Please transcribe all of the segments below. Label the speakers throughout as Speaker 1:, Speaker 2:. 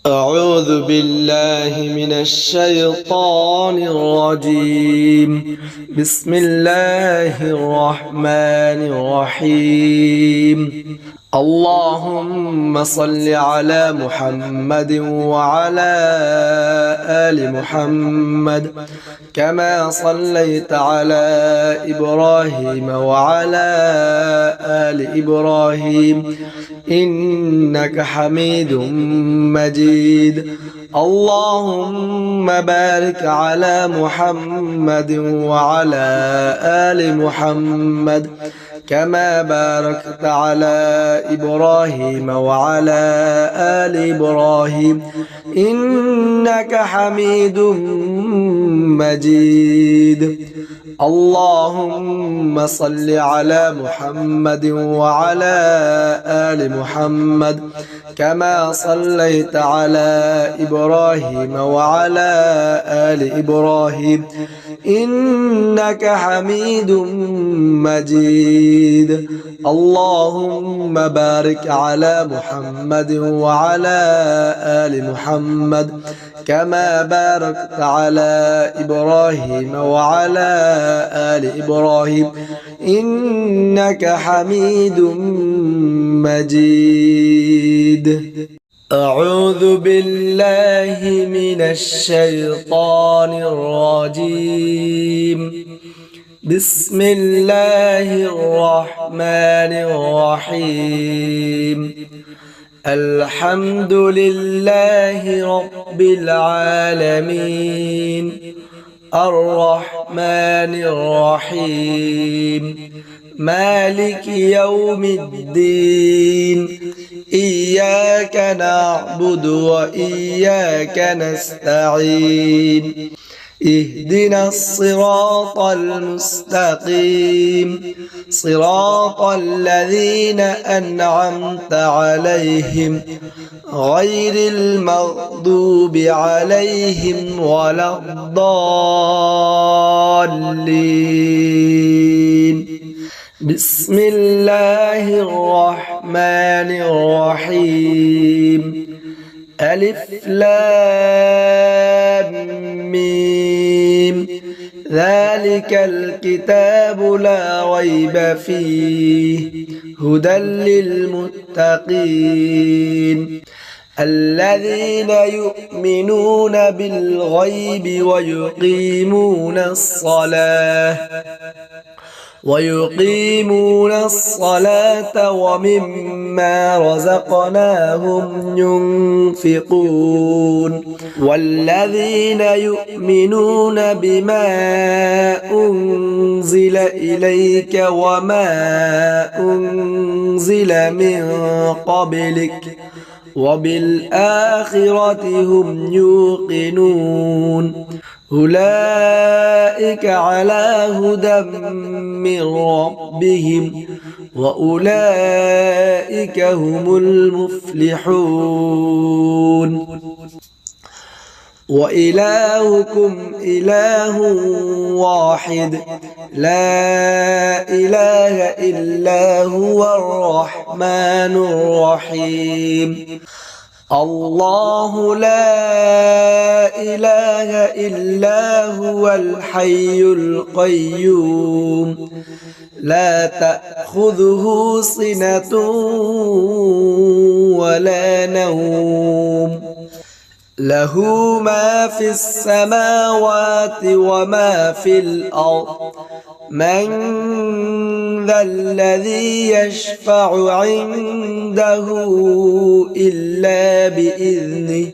Speaker 1: أعوذ بالله من الشيطان الرجيم. بسم الله الرحمن الرحيم. اللهم صل على محمد وعلى آل محمد كما صليت على إبراهيم وعلى آل إبراهيم إنك حميد مجيد. اللهم بارك على محمد وعلى آل محمد كما باركت على إبراهيم وعلى آل إبراهيم إنك حميد مجيد. اللهم صل على محمد وعلى آل محمد كما صليت على إبراهيم وعلى آل إبراهيم إنك حميد مجيد. اللهم بارك على محمد وعلى آل محمد كما باركت على إبراهيم وعلى آل إبراهيم إنك حميد مجيد. أعوذ بالله من الشيطان الرجيم. بسم الله الرحمن الرحيم. الحمد لله رب العالمين الرحمن الرحيم مالك يوم الدين إياك نعبد وإياك نستعين اهدنا الصراط المستقيم صراط الذين أنعمت عليهم غير المغضوب عليهم ولا الضالين. بسم الله الرحمن الرحيم. ألف لام ميم ذلك الكتاب لا ريب فيه هدى للمتقين الذين يؤمنون بالغيب ويقيمون الصلاة ومما رزقناهم ينفقون والذين يؤمنون بما أنزل إليك وما أنزل من قبلك وبالآخرة هم يوقنون أولئك على هدى من ربهم وأولئك هم المفلحون. وإلهكم إله واحد لا إله إلا هو الرحمن الرحيم. الله لا إله إلا هو الحي القيوم لا تأخذه سنة ولا نوم له ما في السماوات وما في الأرض من ذا الذي يشفع عنده إلا بإذنه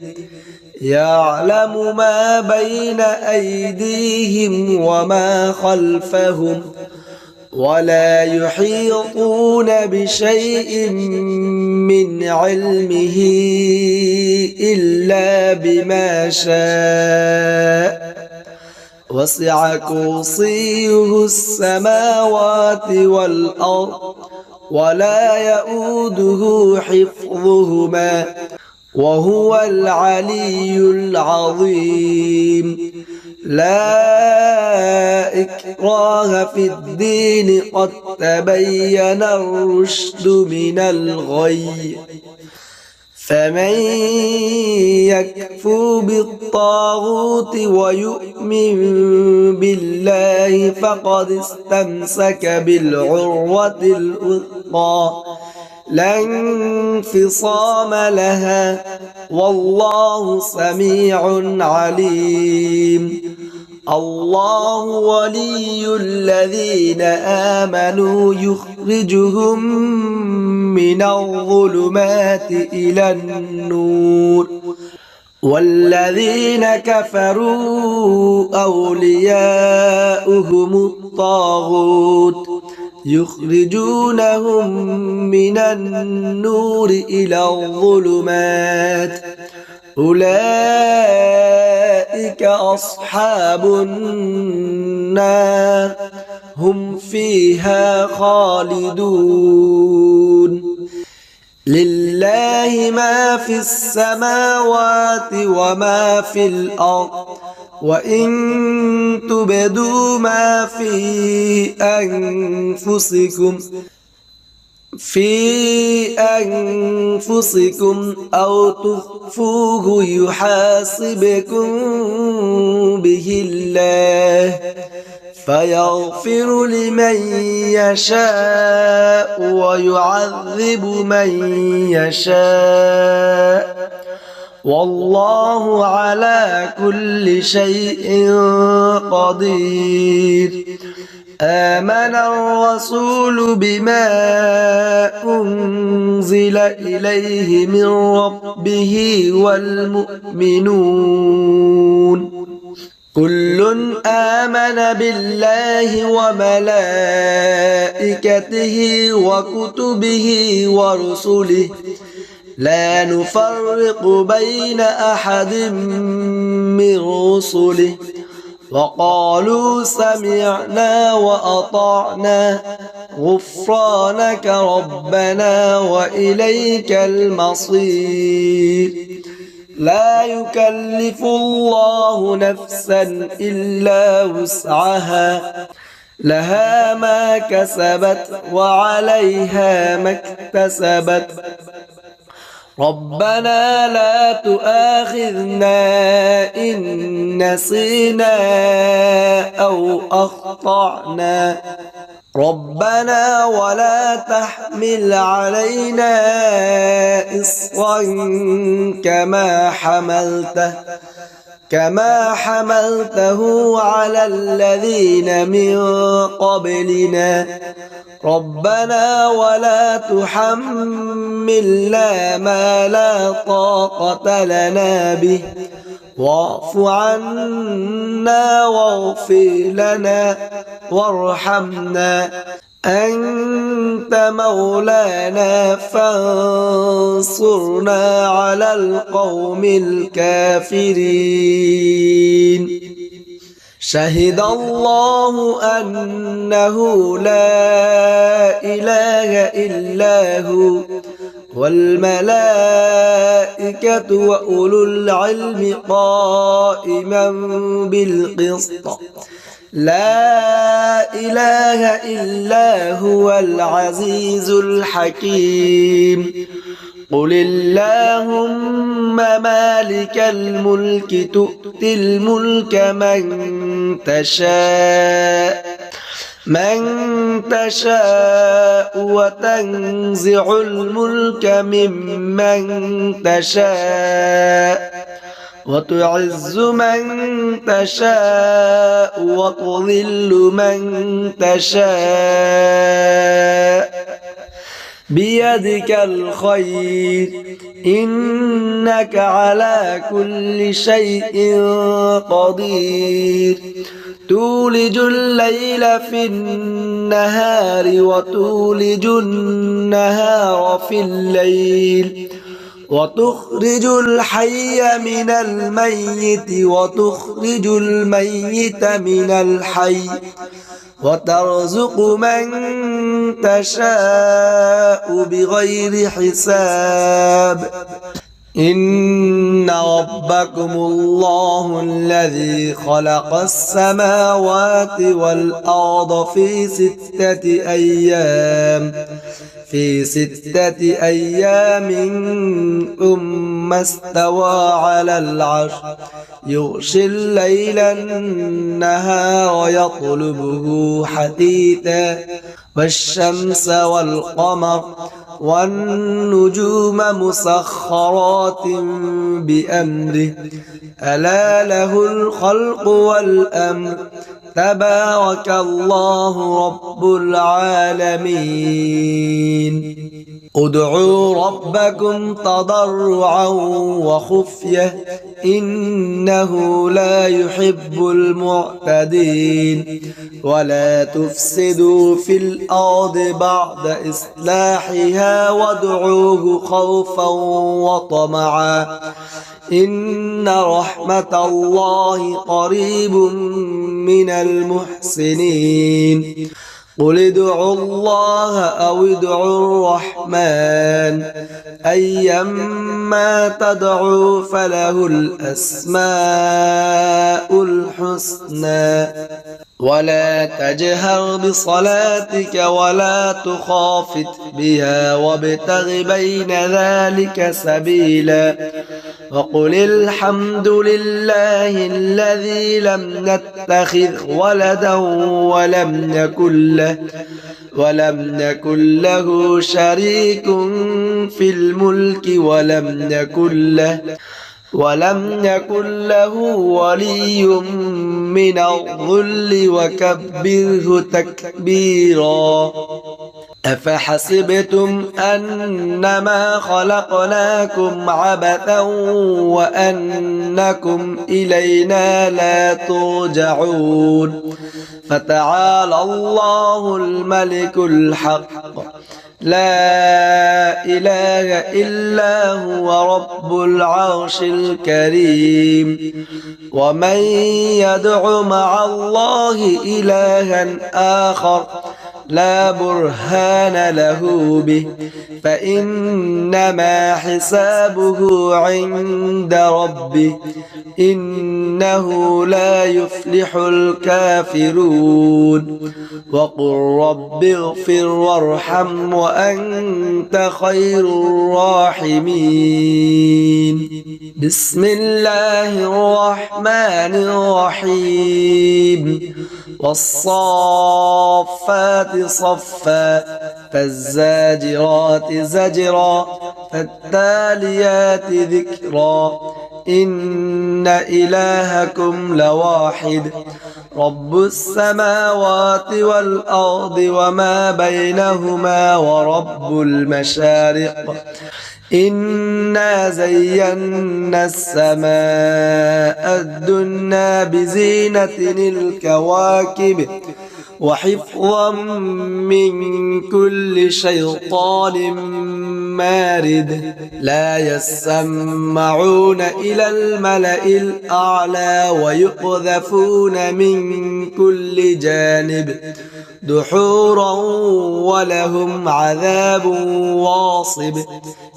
Speaker 1: يعلم ما بين أيديهم وما خلفهم ولا يحيطون بشيء من علمه إلا بما شاء وسع كرسيه السماوات والأرض ولا يؤوده حفظهما وهو العلي العظيم. لا إكراه في الدين قد تبين الرشد من الغي فمن يكفر بالطاغوت ويؤمن بالله فقد استمسك بالعروة الوثقى لا انفصام لها والله سميع عليم الله ولي الذين آمنوا يخرجهم من الظلمات إلى النور والذين كفروا أولياؤهم الطاغوت يخرجونهم من النور إلى الظلمات أولئك أصحاب النار هم فيها خالدون لله ما في السماوات وما في الأرض وإن تبدوا ما في أنفسكم أو تخفوه يحاسبكم به الله فيغفر لمن يشاء ويعذب من يشاء والله على كل شيء قدير آمن الرسول بما أنزل إليه من ربه والمؤمنون كل آمن بالله وملائكته وكتبه ورسله لا نفرق بين أحد من رسله وقالوا سمعنا وأطعنا غفرانك ربنا وإليك المصير لا يكلف الله نفسا إلا وسعها لها ما كسبت وعليها ما اكتسبت ربنا لا تؤاخذنا إن نسينا أو أخطأنا ربنا ولا تحمل علينا إصرا كما حملته على الذين من قبلنا ربنا ولا تحملنا ما لا طاقة لنا به واعف عنا واغفر لنا وارحمنا أنت مولانا فانصرنا على القوم الكافرين شهد الله أنه لا إله إلا هو والملائكة وأولو العلم قائما بالقسط لا إله إلا هو العزيز الحكيم قل اللهم مالك الملك تؤتي الملك من تشاء وتنزع الملك ممن تشاء وتعز من تشاء وتذل من تشاء بيدك الخير إنك على كل شيء قدير تولج الليل في النهار وتولج النهار في الليل وتخرج الحي من الميت وتخرج الميت من الحي وترزق من تشاء بغير حساب إن ربكم الله الذي خلق السماوات والأرض في 6 أيام في 6 أيام ثم استوى على العرش يغشي الليل النهار يطلبه حثيثا والشمس والقمر والنجوم مسخرات بأمره ألا له الخلق والأمر تبارك الله رب العالمين ادعوا ربكم تضرعا وخفية إنه لا يحب المعتدين ولا تفسدوا في الأرض بعد إصلاحها وادعوه خوفا وطمعا إن رحمة الله قريب من المحسنين قل ادعوا الله أو ادعوا الرحمن أيما تدعوا فله الأسماء الحسنى ولا تجهر بصلاتك ولا تخافت بها وابتغ بين ذلك سبيلا وقل الحمد لله الذي لم يتخذ ولدا ولم يكن له شريك في الملك ولم يكن له ولي من الذل وكبره تكبيرا أفحسبتم أنما خلقناكم عبثا وأنكم إلينا لا ترجعون فتعالى الله الملك الحق لا إله إلا هو رب العرش الكريم ومن يدع مع الله إلها آخر لا برهان له به فإنما حسابه عند ربه إنه لا يفلح الكافرون وقل رب اغفر وارحم وأنت خير الراحمين بسم الله الرحمن الرحيم والصافات صفا فالزاجرات زجرا فالتاليات ذكرا إن إلهكم لواحد رب السماوات والأرض وما بينهما ورب المشارق إنا زينا السماء الدنيا بزينة الكواكب وحفظا من كل شيطان مارد لا يسمعون إلى الملأ الأعلى ويقذفون من كل جانب دحورا ولهم عذاب واصب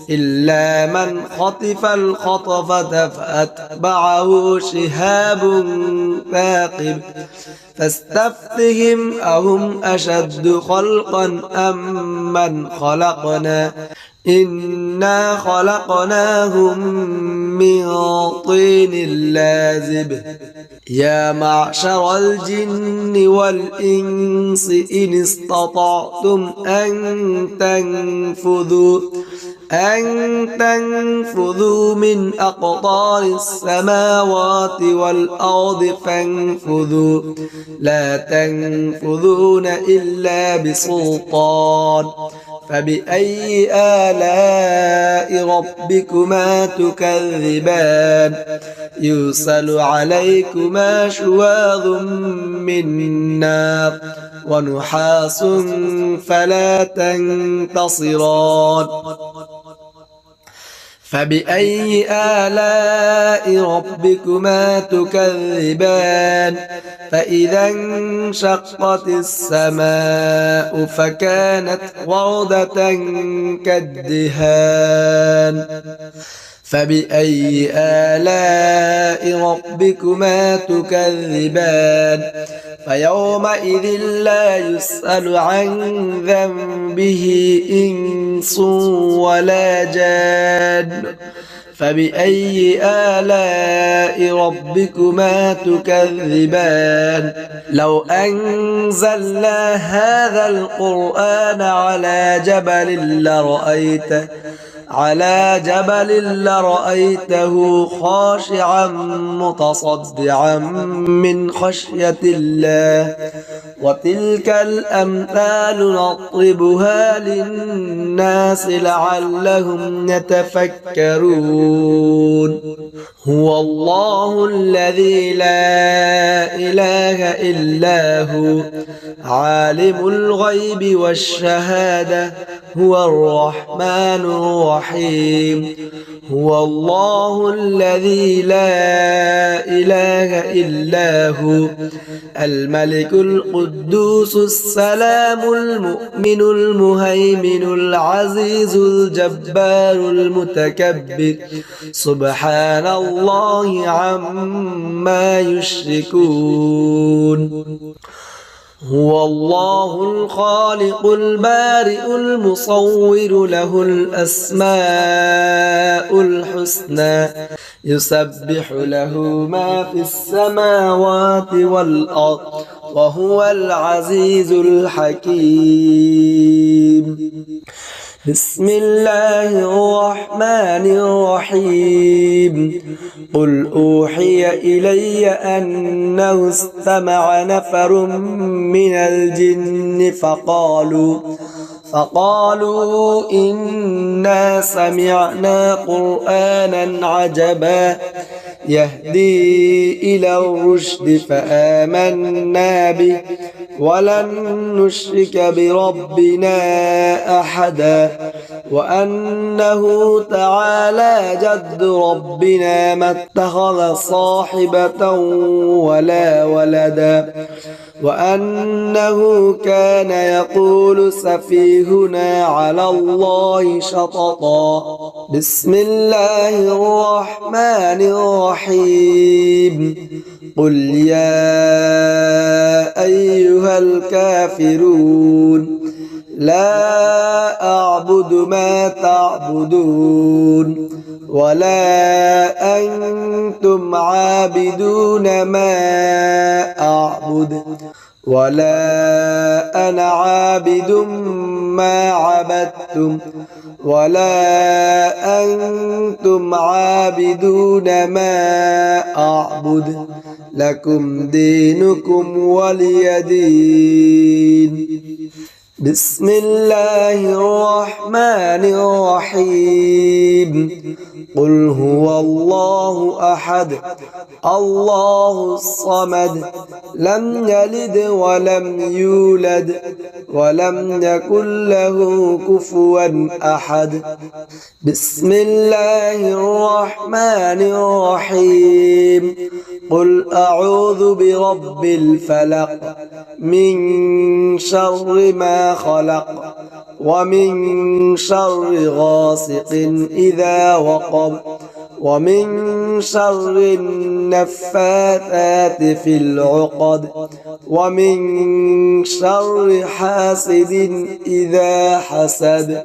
Speaker 1: إلا من خطف الخطفة فأتبعه شهاب ثاقب فاستفتهم أهم أشد خلقا أم من خلقنا إنا خلقناهم من طين لازب يا معشر الجن والإنس إن استطعتم أن تنفذوا من أقطار السماوات والأرض فانفذوا لا تنفذون إلا بسلطان فبأي آلاء ربكما تكذبان يرسل عليكما شواظ من نار ونحاس فلا تنتصران فبأي آلاء ربكما تكذبان فإذا انشقت السماء فكانت وردة كالدهان فبأي آلاء ربكما تكذبان فيومئذ لا يسأل عن ذنبه إنس ولا جان فبأي آلاء ربكما تكذبان لو أنزلنا هذا القرآن على جبل لرأيته خاشعا متصدعا من خشية الله وتلك الأمثال نضربها للناس لعلهم يتفكرون هو الله الذي لا إله إلا هو عالم الغيب والشهادة هو الرحمن الرحيم هو الله الذي لا إله إلا هو الملك القدوس السلام المؤمن المهيمن العزيز الجبار المتكبر سبحان الله عما يشركون هو الله الخالق البارئ المصور له الأسماء الحسنى يسبح له ما في السماوات والأرض وهو العزيز الحكيم بسم الله الرحمن الرحيم قل أوحي إلي أنه استمع نفر من الجن فقالوا إنا سمعنا قرآنا عجبا يهدي إلى الرشد فآمنا به ولن نشرك بربنا أحدا وأنه تعالى جد ربنا ما اتخذ صاحبة ولا ولدا وأنه كان يقول سفيهنا على الله شططا بسم الله الرحمن الرحيم قل يا أيها الكافرون لا أعبد ما تعبدون ولا أنتم عابدون ما أعبد ولا أنا عابد ما عبدتم ولا أنتم عابدون ما أعبد لكم دينكم ولي دين بسم الله الرحمن الرحيم قل هو الله أحد الله الصمد لم يلد ولم يولد ولم يكن له كفوا أحد بسم الله الرحمن الرحيم قل أعوذ برب الفلق من شر ما خلق ومن شر غاسق إذا وقب ومن شر النفاثات في العقد ومن شر حاسد إذا حسد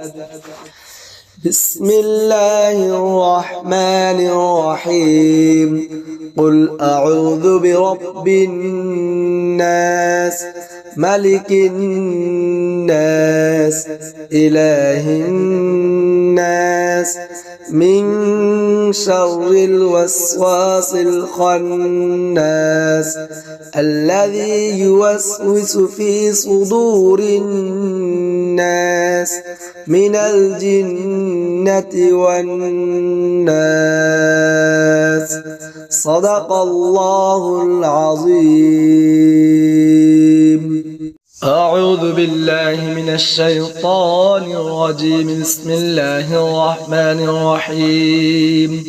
Speaker 1: بسم الله الرحمن الرحيم قل أعوذ برب الناس ملك الناس إله الناس من شر الوسواس الخناس الذي يوسوس في صدور الناس من الجنة والناس صدق الله العظيم أعوذ بالله من الشيطان الرجيم بسم الله الرحمن الرحيم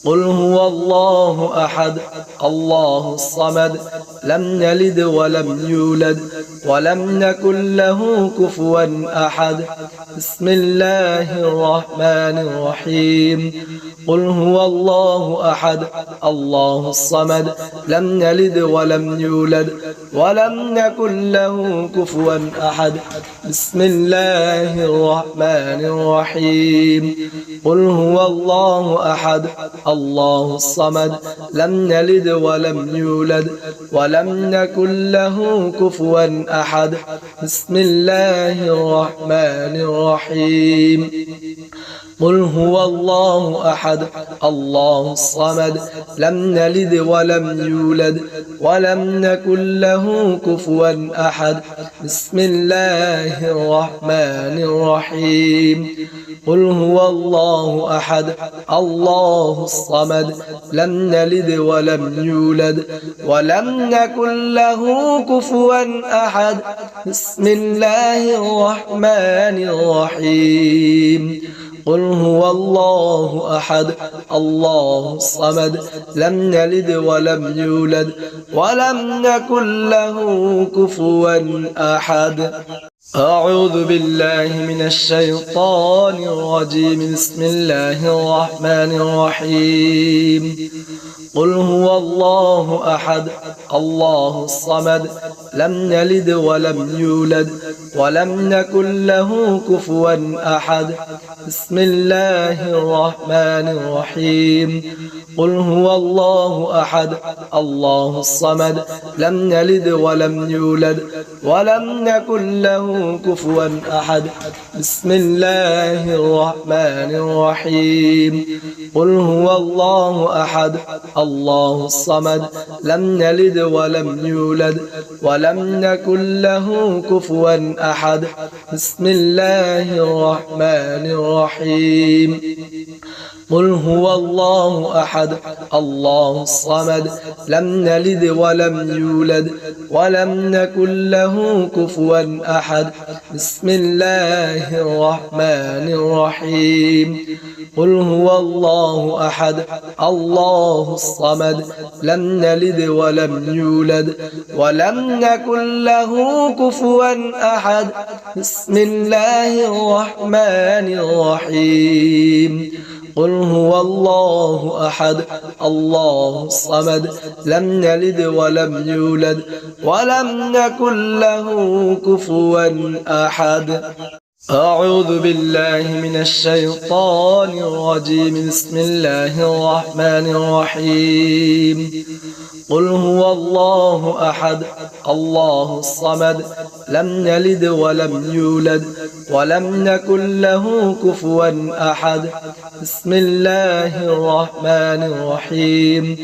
Speaker 1: قل هو الله أحد الله الصمد لم يلد ولم يولد ولم يكن له كفوا أحد بسم الله الرحمن الرحيم قل هو الله أحد الله الصمد لم يلد ولم يولد ولم يكن له كفوا أحد بسم الله الرحمن الرحيم قل هو الله أحد الله الصمد لم يلد ولم يولد ولم يكن له كفوا أحد بسم الله الرحمن الرحيم قل هو الله أحد الله الصمد لم يلد ولم يولد ولم يكن له كفوا أحد بسم الله الرحمن الرحيم قل هو الله أحد الله الصمد لم يلد ولم يولد ولم يكن له كفوا أحد بسم الله الرحمن الرحيم قل هو الله أحد الله الصمد لم يلد ولم يولد ولم يكن له كفوا أحد أعوذ بالله من الشيطان الرجيم بسم الله الرحمن الرحيم قل هو الله أحد الله الصمد لم يلد ولم يولد ولم يكن له كفوا أحد بسم الله الرحمن الرحيم قل هو الله أحد الله الصمد لم يلد ولم يولد ولم يكن له كفوا أحد بسم الله الرحمن الرحيم قل هو الله أحد الله الصمد لم يلد ولم يولد ولم يكن له كفوا أحد بسم الله الرحمن الرحيم قل هو الله أحد الله الصمد لم يلد ولم يولد ولم يكن له كفوا أحد بسم الله الرحمن الرحيم قل هو الله أحد الله الصمد لم يلد ولم يولد ولم يكن له كفوا أحد بسم الله الرحمن الرحيم قل هو الله أحد الله الصمد لم يلد ولم يولد ولم يكن له كفوا أحد أعوذ بالله من الشيطان الرجيم بسم الله الرحمن الرحيم قل هو الله أحد الله الصمد لم يلد ولم يولد ولم يكن له كفوا أحد بسم الله الرحمن الرحيم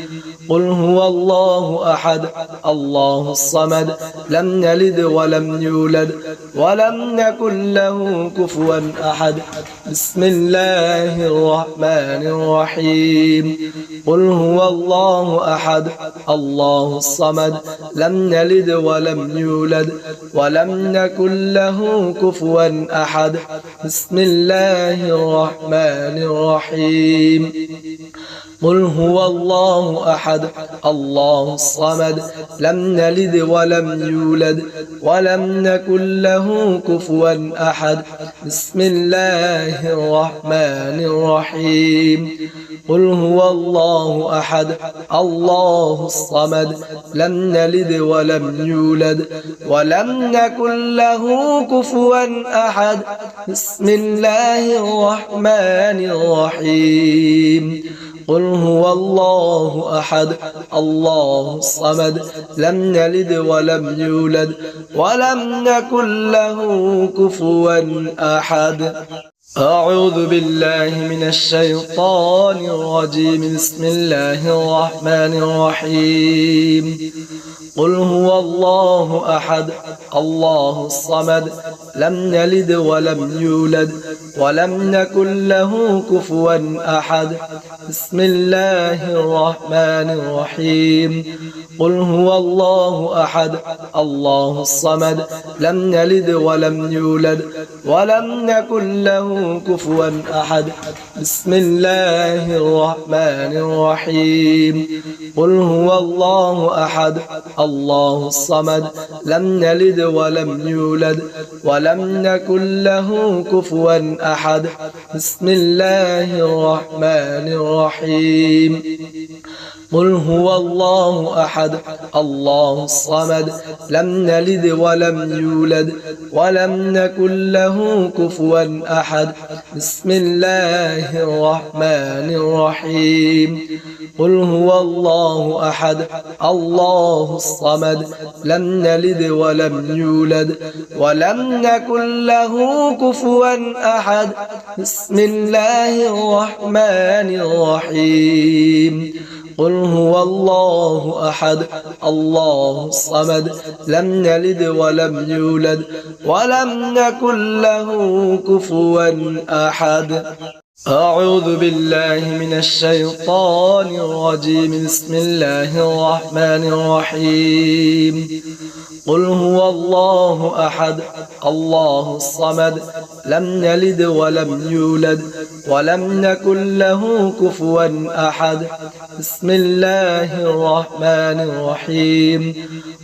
Speaker 1: قل هو الله أحد الله الصمد لم يلد ولم يولد ولم يكن له كفوا أحد بسم الله الرحمن الرحيم قل هو الله أحد الله الصمد لم يلد ولم يولد ولم يكن له كفوا أحد بسم الله الرحمن الرحيم قل هو الله أحد الله الصمد لم يلد ولم يولد ولم يكن له كفوا أحد بسم الله الرحمن الرحيم قل هو الله أحد الله الصمد لم يلد ولم يولد ولم يكن له كفوا أحد بسم الله الرحمن الرحيم قل هو الله أحد الله الصمد لم يلد ولم يولد ولم يكن له كفوا أحد أعوذ بالله من الشيطان الرجيم بسم الله الرحمن الرحيم قل هو الله أحد الله الصمد لم يلد ولم يولد ولم يكن له كفوا أحد بسم الله الرحمن الرحيم قل هو الله أحد الله الصمد لم يلد ولم يولد ولم يكن له كفوا أحد بسم الله الرحمن الرحيم قل هو الله أحد الله الصمد لم يلد ولم يولد ولم يكن له كفوا أحد بسم الله الرحمن الرحيم قل هو الله أحد الله الصمد لم يلد ولم يولد ولم يكن له كفوا أحد بسم الله الرحمن الرحيم قل هو الله أحد الله الصمد لم يلد ولم يولد ولم يكن له كفوا أحد بسم الله الرحمن الرحيم قل هو الله أحد الله الصمد لم يلد ولم يولد ولم يكن له كفوا أحد أعوذ بالله من الشيطان الرجيم بسم الله الرحمن الرحيم قل هو الله أحد الله الصمد لم يلد ولم يولد ولم يكن له كفوا أحد بسم الله الرحمن الرحيم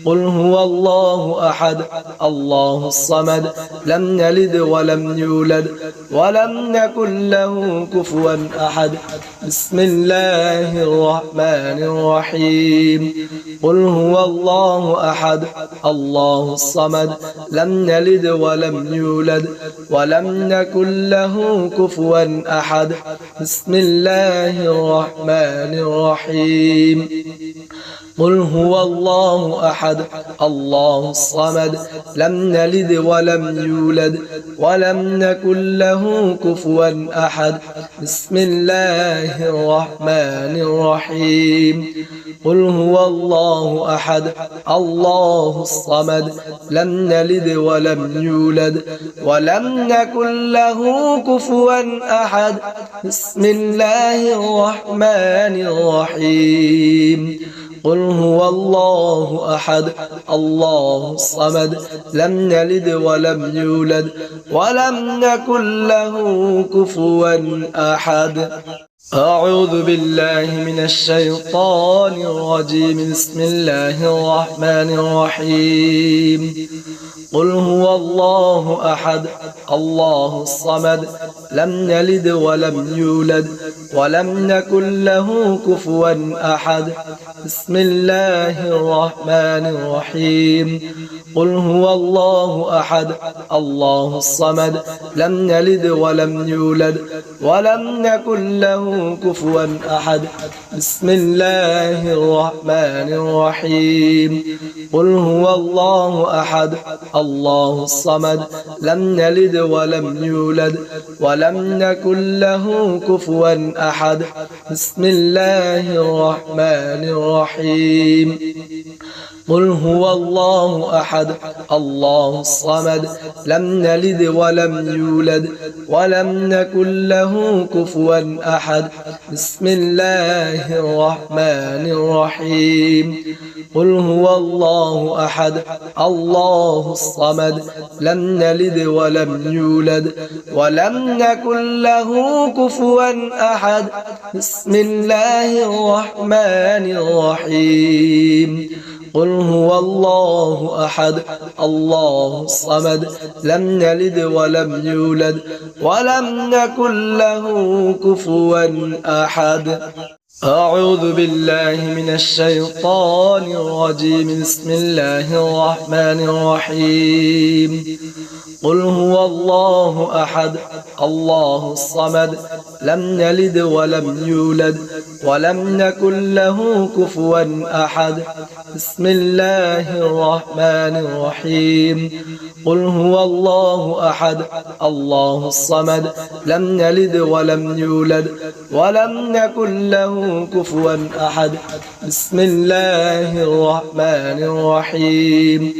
Speaker 1: قل هو الله أحد الله الصمد لم يلد ولم يولد ولم يكن له كفوا أحد بسم الله الرحمن الرحيم قل هو الله أحد الله الصمد لم يلد ولم يولد ولم يكن له كفوا أحد بسم الله الرحمن الرحيم قل هو الله أحد الله الصمد لم يلد ولم يولد ولم يكن له كفوا أحد بسم الله الرحمن الرحيم قل هو الله أحد الله الصمد لم يلد ولم يولد ولم يكن له كفوا أحد بسم الله الرحمن الرحيم قل هو الله أحد الله الصمد لم يلد ولم يولد ولم يكن له كفوا أحد أعوذ بالله من الشيطان الرجيم بسم الله الرحمن الرحيم قل هو الله أحد الله الصمد لم يلد ولم يولد ولم يكن له كفوا أحد بسم الله الرحمن الرحيم قل هو الله أحد الله الصمد لم يلد ولم يولد ولم يكن له كفوا أحد بسم الله الرحمن الرحيم قل هو الله أحد الله الصمد لم يلد ولم يولد ولم يكن له كفوا أحد بسم الله الرحمن الرحيم قل هو الله أحد الله الصمد لم يلد ولم يولد ولم يكن له كفوا أحد بسم الله الرحمن الرحيم قل هو الله أحد الله الصمد لم يلد ولم يولد ولم يكن له كفوا أحد بسم الله الرحمن الرحيم قل هو الله أحد الله الصمد لم يلد ولم يولد ولم يكن له كفوا أحد أعوذ بالله من الشيطان الرجيم بسم الله الرحمن الرحيم قل هو الله أحد الله الصمد لم يلد ولم يولد ولم يكن له كفوا أحد بسم الله الرحمن الرحيم قل هو الله أحد الله الصمد لم يلد ولم يولد ولم يكن له كفوا أحد بسم الله الرحمن الرحيم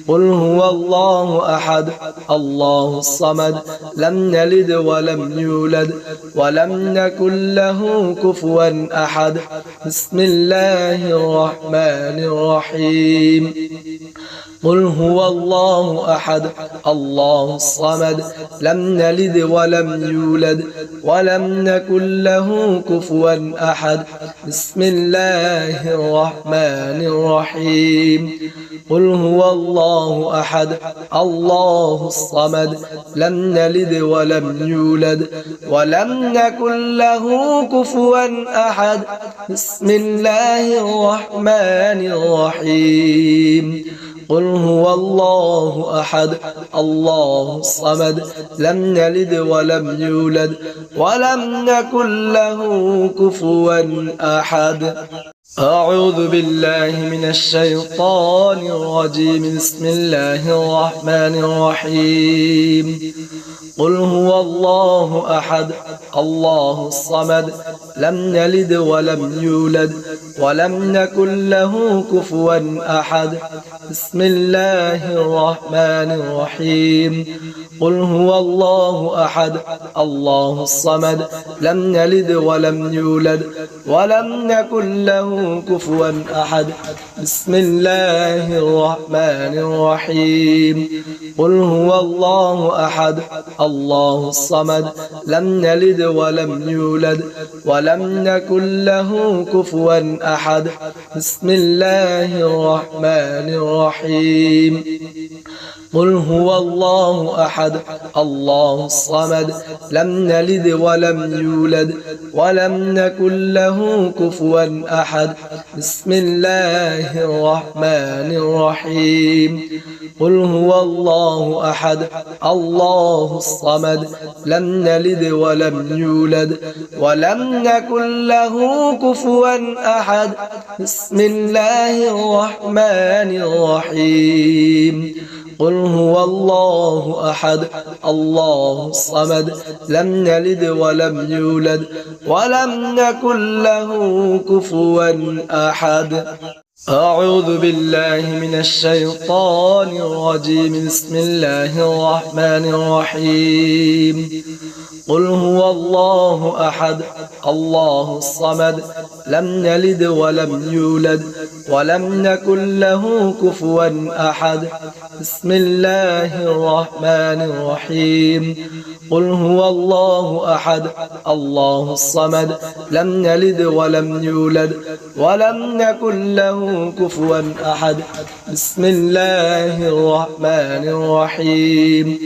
Speaker 1: قل هو الله أحد الله الصمد لم يلد ولم يولد ولم يكن له كفوا أحد بسم الله الرحمن الرحيم قل هو الله أحد الله الصمد لم نلد ولم يولد ولم نكن له كفوا أحد بسم الله الرحمن الرحيم قل هو الله أحد الله الصمد لم نلد ولم يولد ولم نكن له كفوا أحد بسم الله الرحمن الرحيم قل هو الله أحد الله الصمد لم نلد ولم يولد ولم نكن له كفوا أحد أعوذ بالله من الشيطان الرجيم بسم الله الرحمن الرحيم قل هو الله أحد الله الصمد لم نلد ولم يولد ولم نكن له كفوا أحد بسم الله الرحمن الرحيم قل هو الله أحد الله الصمد لم نلد ولم يولد ولم نكن له كفوا أحد بسم الله الرحمن الرحيم قل هو الله أحد الله الصمد لم نلد ولم يولد ولم نكن له كفوا أحد بسم الله الرحمن الرحيم قل هو الله أحد الله الصمد لم نلد ولم يولد ولم نكن له كفوا أحد بسم الله الرحمن الرحيم قل هو الله أحد الله الصمد لم نلد ولم يولد ولم نكن له كفوا أحد بسم الله الرحمن الرحيم قل هو الله أحد الله الصمد لم نلد ولم يولد ولم نكن له كفوا أحد أعوذ بالله من الشيطان الرجيم بسم الله الرحمن الرحيم قل هو الله أحد الله الصمد لم نلد ولم يولد ولم نكن له كفوا أحد بسم الله الرحمن الرحيم قل هو الله أحد الله الصمد لم نلد ولم يولد ولم نكن له كفوا أحد بسم الله الرحمن الرحيم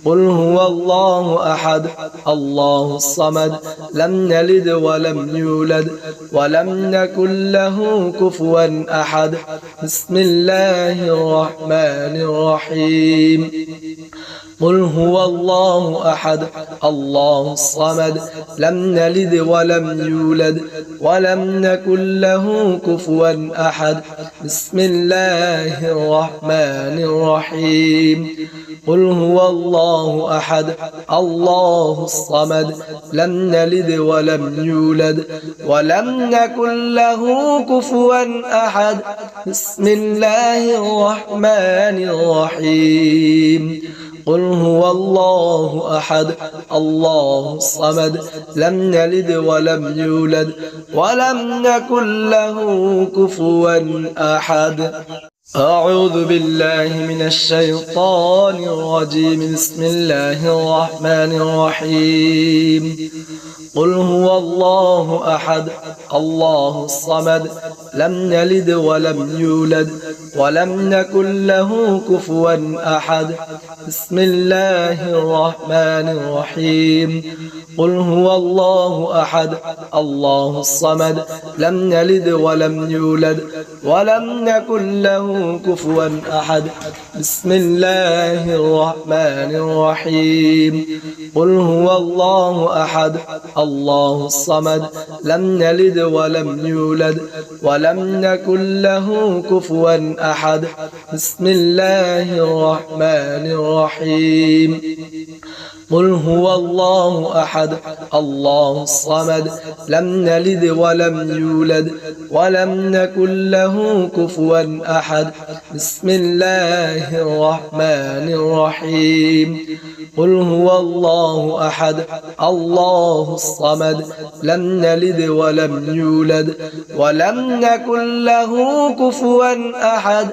Speaker 1: قل هو الله أحد الله الصمد لم نلد ولم يولد ولم نكن له كفوا أحد بسم الله الرحمن الرحيم قل هو الله أحد الله الصمد لم نلد ولم يولد ولم نكن له كفوا أحد بسم الله الرحمن الرحيم قل هو الله أحد الله الصمد لم نلد ولم يولد ولم نكن له كفوا أحد بسم الله الرحمن الرحيم قل هو الله أحد الله الصمد لم نلد ولم يولد ولم نكن له كفوا أحد أعوذ بالله من الشيطان الرجيم بسم الله الرحمن الرحيم قل هو الله أحد الله الصمد لم نلد ولم يولد ولم نكن له كفوا أحد بسم الله الرحمن الرحيم قل هو الله أحد الله الصمد لم نلد ولم يولد ولم نكن له كفوا أحد بسم الله الرحمن الرحيم قل هو الله أحد الله الصمد لم نلد ولم يولد ولم نكن له كفوا أحد بسم الله الرحمن الرحيم قل هو الله أحد الله الصمد لم نلد ولم يولد ولم نكن له كفوا أحد بسم الله الرحمن الرحيم قل هو الله أحد الله الصمد لم نلد ولم يولد ولم نكن له كفوا أحد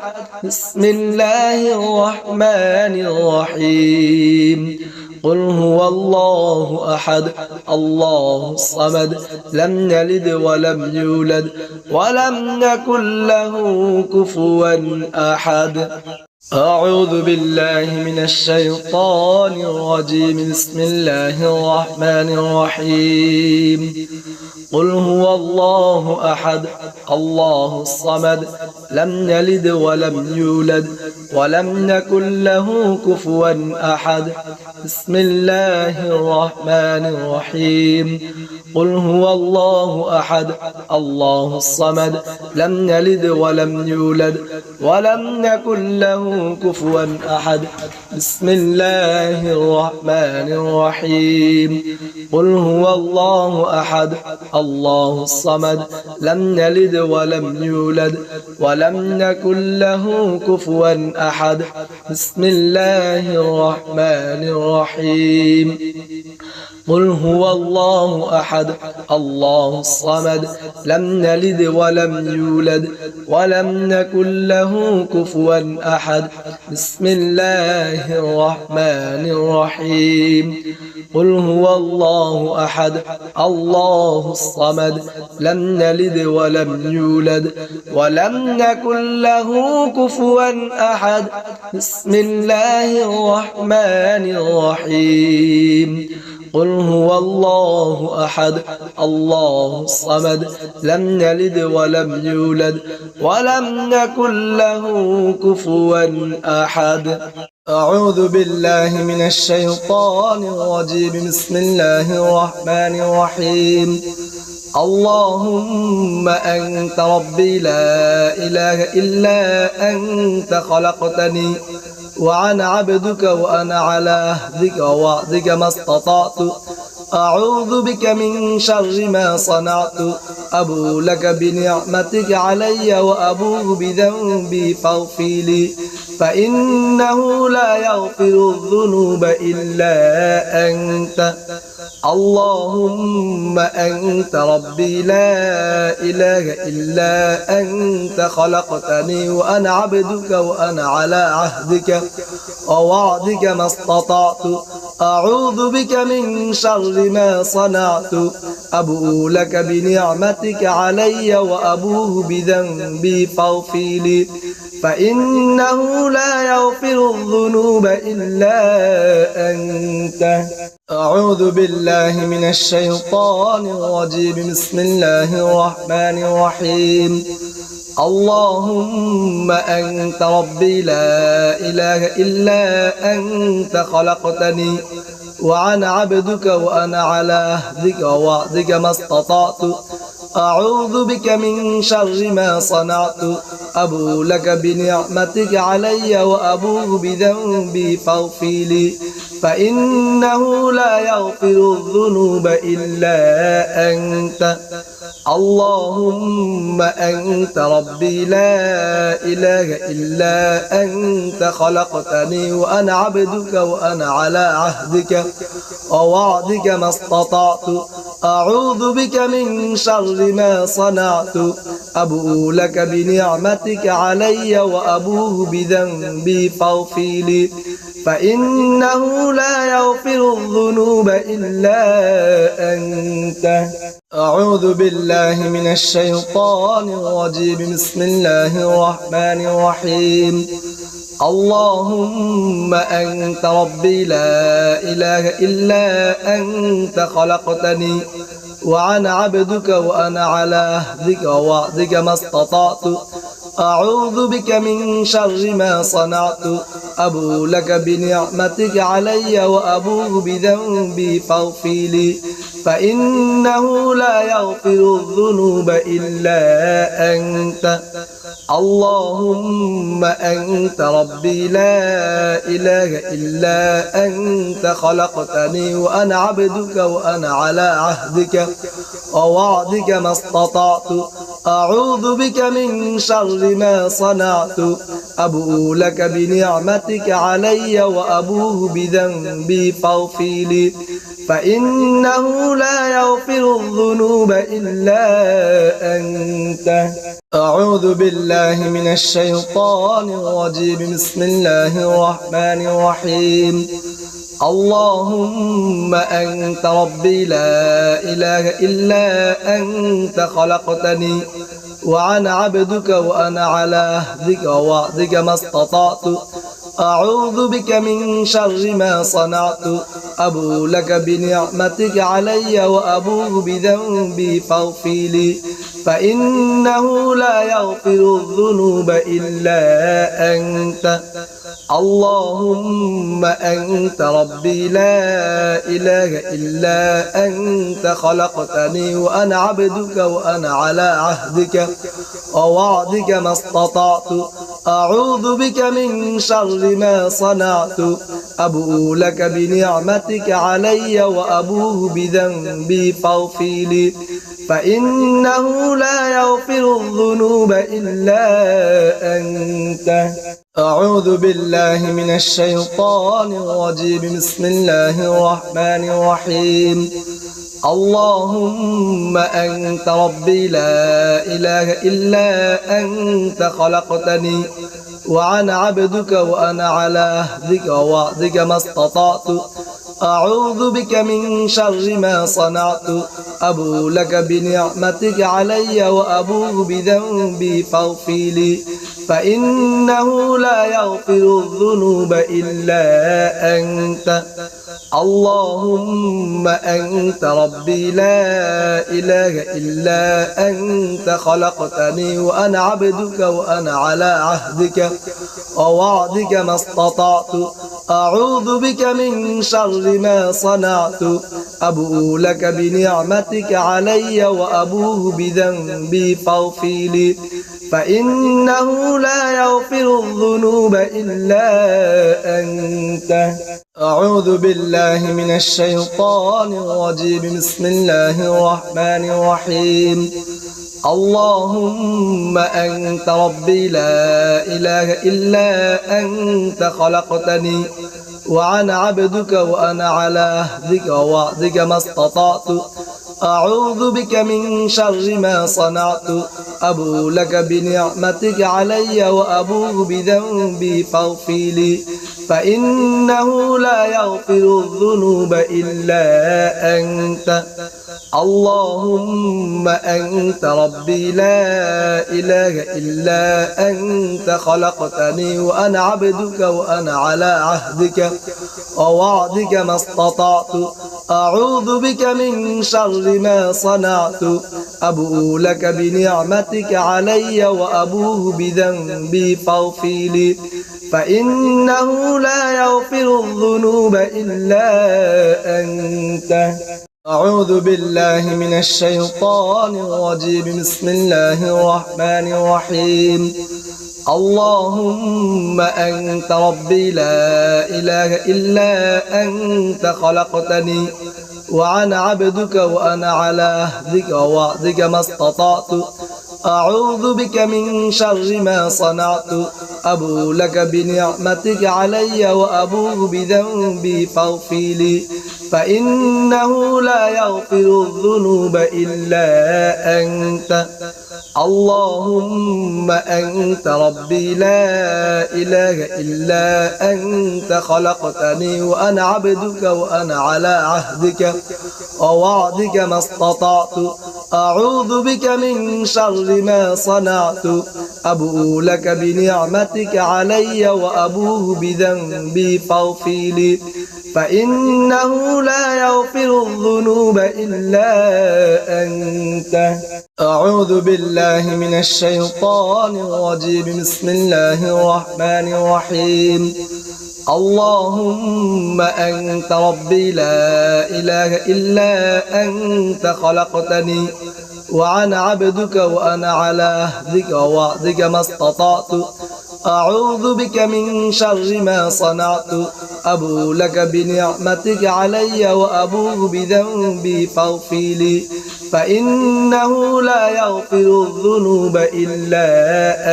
Speaker 1: بسم الله الرحمن الرحيم قل هو الله أحد الله الصمد لم نلد ولم يولد ولم نكن له كفوا أحد أعوذ بالله من الشيطان الرجيم بسم الله الرحمن الرحيم قل هو الله أحد الله الصمد لم نلد ولم يولد ولم نكن له كفوا أحد بسم الله الرحمن الرحيم قل هو الله أحد الله الصمد لم نلد ولم يولد ولم نكن له كفوا أحد بسم الله الرحمن الرحيم قل هو الله أحد الله الصمد لم نلد ولم يولد ولم نكن له كفوا أحد بسم الله الرحمن الرحيم قل هو الله أحد الله الصمد لم نلد ولم يولد ولم نكن له كفوا أحد بسم الله الرحمن الرحيم قل هو الله أحد الله الصمد لم نلد ولم يولد ولم نكن له كفوا أحد بسم الله الرحمن الرحيم قل هو الله أحد الله الصمد لم نلد ولم يولد ولم نكن له كفوا أحد أعوذ بالله من الشيطان الرجيم بسم الله الرحمن الرحيم اللهم أنت ربي لا إله إلا أنت خلقتني وأنا عبدك وأنا على عهدك ووعدك ما استطعت أعوذ بك من شر ما صنعت أبو لك بنعمتك علي وأبو بذنبي فاغفر لي فإنه لا يغفر الذنوب إلا أنت اللهم أنت ربي لا إله إلا أنت خلقتني وأنا عبدك وأنا على عهدك ووعدك ما استطعت أعوذ بك من شر ما صنعت أبو لك بنعمتك علي وأبوه بذنبي فاغفر لي فإنه لا يغفر الذنوب إلا أنت أعوذ بالله من الشيطان الرجيم بسم الله الرحمن الرحيم اللهم أنت ربي لا إله إلا أنت خلقتني وأنا عبدك وأنا على عهدك ووعدك ما استطعت أعوذ بك من شر ما صنعت أبو لك بنعمتك علي وأبوه بذنبي فاغفر لي فإنه لا يغفر الذنوب إلا أنت اللهم أنت ربي لا إله إلا أنت خلقتني وأنا عبدك وأنا على عهدك ووعدك ما استطعت أعوذ بك من شر ما صنعت أبو لك بنعمتك علي وأبوه بذنبي فاغفر لي فإنه لا يغفر الذنوب إلا أنت أعوذ بالله من الشيطان الرجيم بسم الله الرحمن الرحيم اللهم أنت ربي لا إله إلا أنت خلقتني وأنا عبدك وأنا على عهدك ووعدك ما استطعت أعوذ بك من شر ما صنعت أبو لك بنعمتك علي وأبوه بذنبي فاغفر لي فإنه لا يغفر الذنوب إلا أنت اللهم أنت ربي لا إله إلا أنت خلقتني وأنا عبدك وأنا على عهدك ووعدك ما استطعت أعوذ بك من شر ما صنعت أبوء لك بنعمتك علي وأبوء بذنبي فاغفر لي فإنه لا يغفر الذنوب إلا أنت. أعوذ بالله من الشيطان الرجيم. بسم الله الرحمن الرحيم. اللهم أنت ربي لا إله إلا أنت خلقتني وأنا عبدك وأنا على عهدك ووعدك ما استطعت أعوذ بك من شر ما صنعت أبوء لك بنعمتك علي وأبوء بذنبي فاغفر لي فإنه لا يغفر الذنوب إلا أنت. اللهم أنت ربي لا إله إلا أنت خلقتني وأنا عبدك وأنا على عهدك ووعدك ما استطعت أعوذ بك من شر ما صنعت أبوء لك بنعمتك علي وأبوء بذنبي فاغفر لي فإنه لا يغفر الذنوب إلا أنت. أعوذ بالله من الشيطان الرجيم. بسم الله الرحمن الرحيم. اللهم أنت ربي لا إله إلا أنت خلقتني وأنا عبدك وأنا على عهدك ووعدك ما استطعت أعوذ بك من شر ما صنعت أبوء لك بنعمتك علي وأبوء بذنبي فاغفر لي فإنه لا يغفر الذنوب إلا أنت. اللهم أنت ربي لا إله إلا أنت خلقتني وأنا عبدك وأنا على عهدك ووعدك ما استطعت أعوذ بك من شر ما صنعت أبوء لك بنعمتك علي وأبوء بذنبي فاغفر لي فإنه لا يغفر الذنوب إلا أنت. أعوذ بالله من الشيطان الرجيم. بسم الله الرحمن الرحيم. اللهم أنت ربي لا إله إلا أنت خلقتني وأنا عبدك وأنا على عهدك ووعدك ما استطعت أعوذ بك من شر ما صنعت أبوء لك بنعمتك علي وأبوء بذنبي فاغفر لي فإنه لا يغفر الذنوب إلا أنت. اللهم أنت ربي لا إله إلا أنت خلقتني وأنا عبدك وأنا على عهدك ووعدك ما استطعت أعوذ بك من شر ما صنعت أبوء لك بنعمتك علي وأبوء بذنبي فاغفر لي فإنه لا يغفر الذنوب إلا أنت. أعوذ بالله من الشيطان الرجيم. بسم الله الرحمن الرحيم. اللهم أنت ربي لا إله إلا أنت خلقتني وأنا عبدك وأنا على عهدك ووعدك ما استطعت أعوذ بك من شر ما صنعت أبوء لك بنعمتك علي وأبوء بذنبي فاغفر لي فإنه لا يغفر الذنوب إلا أنت. اللهم أنت ربي لا إله إلا أنت خلقتني وأنا عبدك وأنا على عهدك ووعدك ما استطعت أعوذ بك من شر ما صنعت أبوء لك بنعمتك علي وأبوء بذنبي فاغفر لي فإنه لا يغفر الذنوب إلا أنت. أعوذ بالله من الشيطان الرجيم. بسم الله الرحمن الرحيم. اللهم أنت ربي لا إله إلا أنت خلقتني وأنا عبدك وأنا على عهدك ووعدك ما استطعت أعوذ بك من شر ما صنعت أبو لك بنعمتك علي وأبوء بذنبي فاغفر لي فإنه لا يغفر الذنوب إلا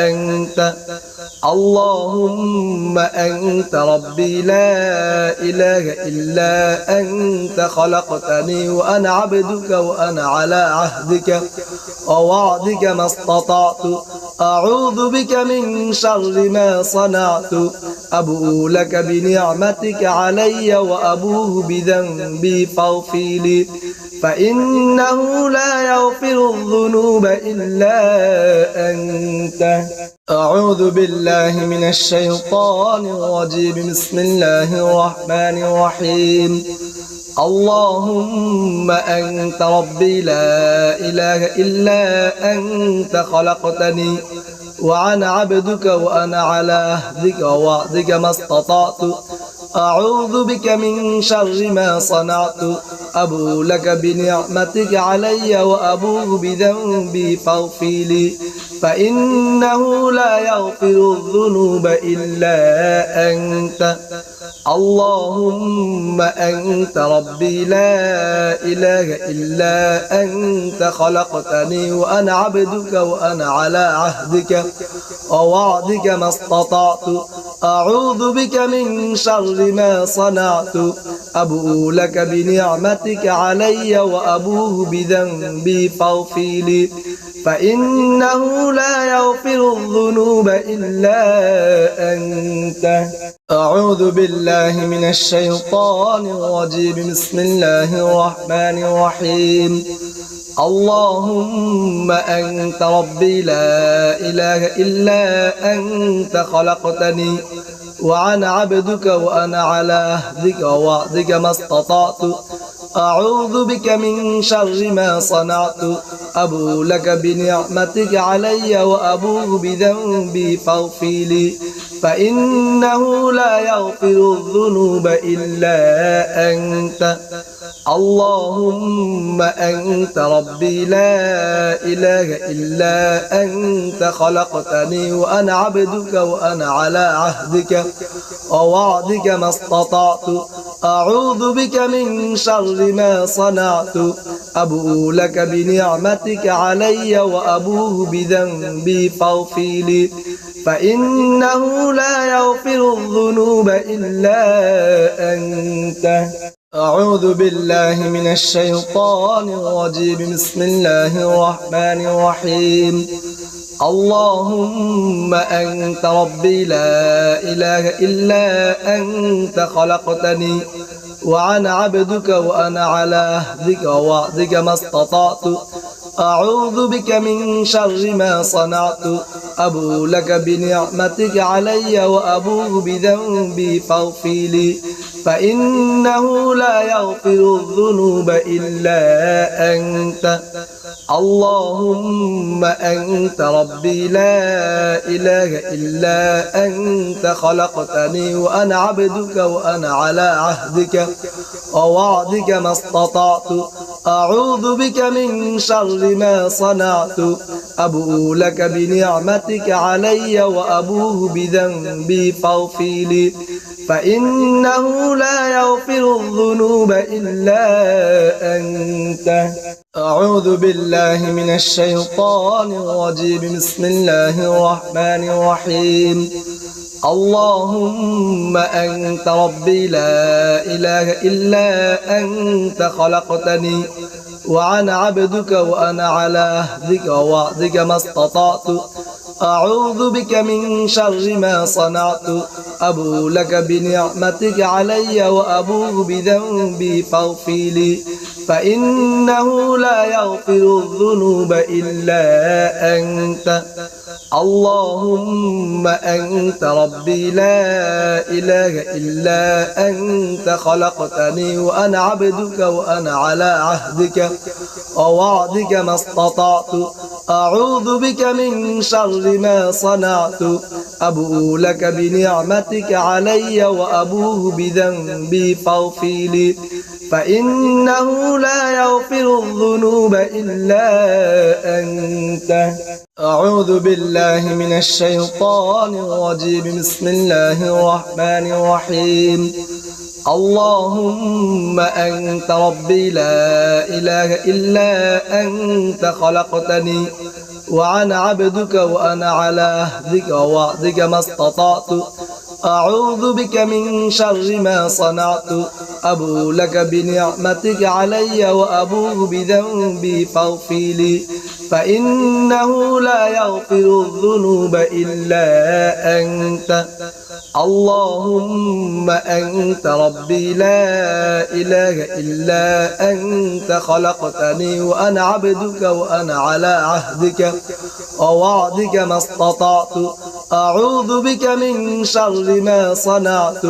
Speaker 1: أنت اللهم أنت ربي لا إله إلا أنت خلقتني وأنا عبدك وأنا على عهدك ووعدك ما استطعت أعوذ بك من شر ما صنعت أبوء لك بنعمتك علي وأبوء بذنبي فاغفر لي فإنه لا يغفر الذنوب إلا أنت أعوذ بالله من الشيطان الرجيم بسم الله الرحمن الرحيم اللهم أنت ربي لا إله إلا أنت خلقتني وأنا عبدك وأنا على عهدك ووعدك ما استطعت أعوذ بك من شر ما صنعت أبوء لك بنعمتك علي وأبوء بذنبي فاغفر لي فإنه لا يغفر الذنوب إلا أنت اللهم أنت ربي لا إله إلا أنت خلقتني وأنا عبدك وأنا على عهدك ووعدك ما استطعت أعوذ بك من شر ما صنعت أبوء لك بنعمتك علي وأبوء بذنبي فاغفر لي فإنه لا يغفر الذنوب إلا أنت أعوذ بالله من الشيطان الرجيم بسم الله الرحمن الرحيم اللهم أنت ربي لا إله إلا أنت خلقتني وأنا عبدك وأنا على عهدك ووعدك ما استطعت أعوذ بك من شر ما صنعت أبوء لك بنعمتك علي وأبوء بذنبي فاغفر لي فإنه لا يغفر الذنوب إلا أنت اللهم أنت ربي لا إله إلا أنت خلقتني وأنا عبدك وأنا على عهدك ووعدك ما استطعت أعوذ بك من شر ما صنعت أبوء لك بنعمتك علي وأبوء بذنبي فاغفر لي فإنه لا يغفر الذنوب إلا أنت أعوذ بالله من الشيطان الرجيم بسم الله الرحمن الرحيم اللهم أنت ربي لا إله إلا أنت خلقتني وأنا عبدك وأنا على عهدك ووعدك ما استطعت أعوذ بك من شر ما صنعت أبوء لك بنعمتك علي وأبوء بذنبي فاغفر لي فإنه لا يغفر الذنوب إلا أنت اللهم أنت ربي لا إله إلا أنت خلقتني وأنا عبدك وأنا على عهدك ووعدك ما استطعت أعوذ بك من شر ما صنعت أبوء لك بنعمتك علي وأبوء بذنبي فاغفر لي فإنه لا يغفر الذنوب إلا أنت أعوذ بالله من الشيطان الرجيم بسم الله الرحمن الرحيم اللهم أنت ربي لا إله إلا أنت خلقتني وأنا عبدك وأنا على عهدك ووعدك ما استطعت أعوذ بك من شر ما صنعت أبوء لك بنعمتك علي وأبوء بذنبي فاغفر لي فإنه لا يغفر الذنوب إلا أنت اللهم أنت ربي لا إله إلا أنت خلقتني وأنا عبدك وأنا على عهدك ووعدك ما استطعت أعوذ بك من شر ما صنعت أبوء لك بنعمتك علي وأبوء بذنبي فاغفر لي فإنه لا يغفر الذنوب إلا أنت. أعوذ بالله من الشيطان الرجيم. بسم الله الرحمن الرحيم. اللهم أنت ربي لا إله إلا أنت خلقتني وأنا عبدك وأنا على عهدك ووعدك ما استطعت. أعوذ بك من شر ما صنعت. أبو لك بنعمتك علي وأبوء بذنبي فاغفر لي فإنه لا يغفر الذنوب إلا أنت. اللهم أنت ربي لا إله إلا أنت خلقتني وأنا عبدك وأنا على عهدك ووعدك ما استطعت. أعوذ بك من شر ما صنعت.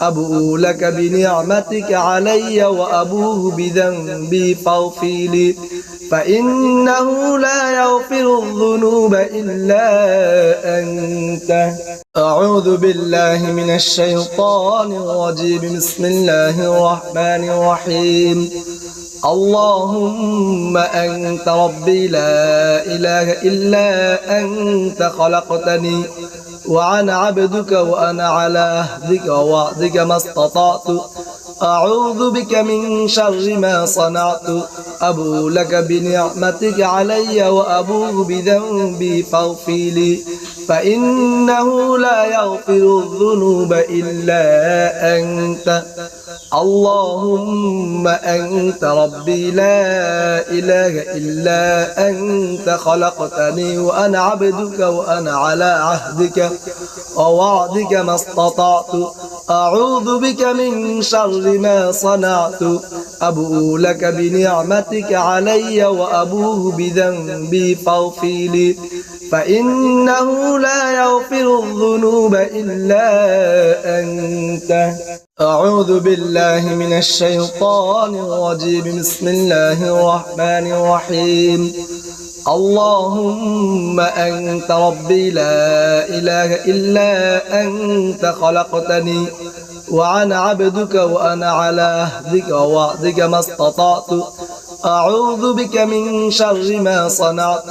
Speaker 1: أبوء لك بنعمتك علي وأبوء بذنبي فاغفر لي فإنه لا يغفر الذنوب إلا أنت. أعوذ بالله من الشيطان الرجيم. بسم الله الرحمن الرحيم. اللهم أنت ربي لا إله إلا أنت خلقتني وأنا عبدك وأنا على عهدك ووعدك ما استطعت. أعوذ بك من شر ما صنعت. أبوء لك بنعمتك علي وأبوء بذنبي فاغفر لي فإنه لا يغفر الذنوب إلا أنت. اللهم أنت ربي لا إله إلا أنت خلقتني وأنا عبدك وأنا على عهدك ووعدك ما استطعت. أعوذ بك من شر ما صنعت. أبوء لك بنعمتك علي وأبوء بذنبي فاغفر لي فإنه لا يغفر الذنوب إلا أنت. أعوذ بالله من الشيطان الرجيم. بسم الله الرحمن الرحيم. اللهم أنت ربي لا إله إلا أنت خلقتني وأنا عبدك وأنا على عهدك ووعدك ما استطعت. أعوذ بك من شر ما صنعت.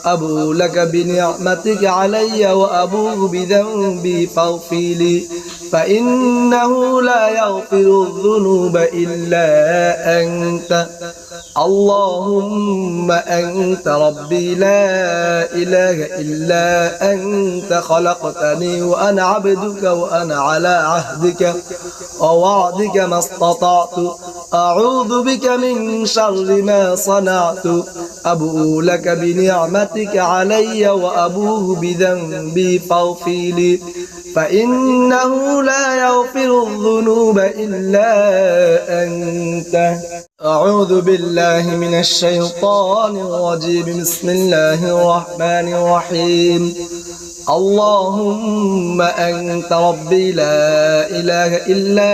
Speaker 1: أبوء لك بنعمتك علي وأبوء بذنبي فاغفر لي فإنه لا يغفر الذنوب إلا أنت. اللهم أنت ربي لا إله إلا أنت خلقتني وأنا عبدك وأنا على عهدك ووعدك ما استطعت. أعوذ بك من شر ما صنعت. أبوء لك بنعمتك علي وأبوء بذنبي فاغفر لي فإنه لا يغفر الذنوب إلا أنت. أعوذ بالله من الشيطان الرجيم. بسم الله الرحمن الرحيم. اللهم أنت ربي لا إله إلا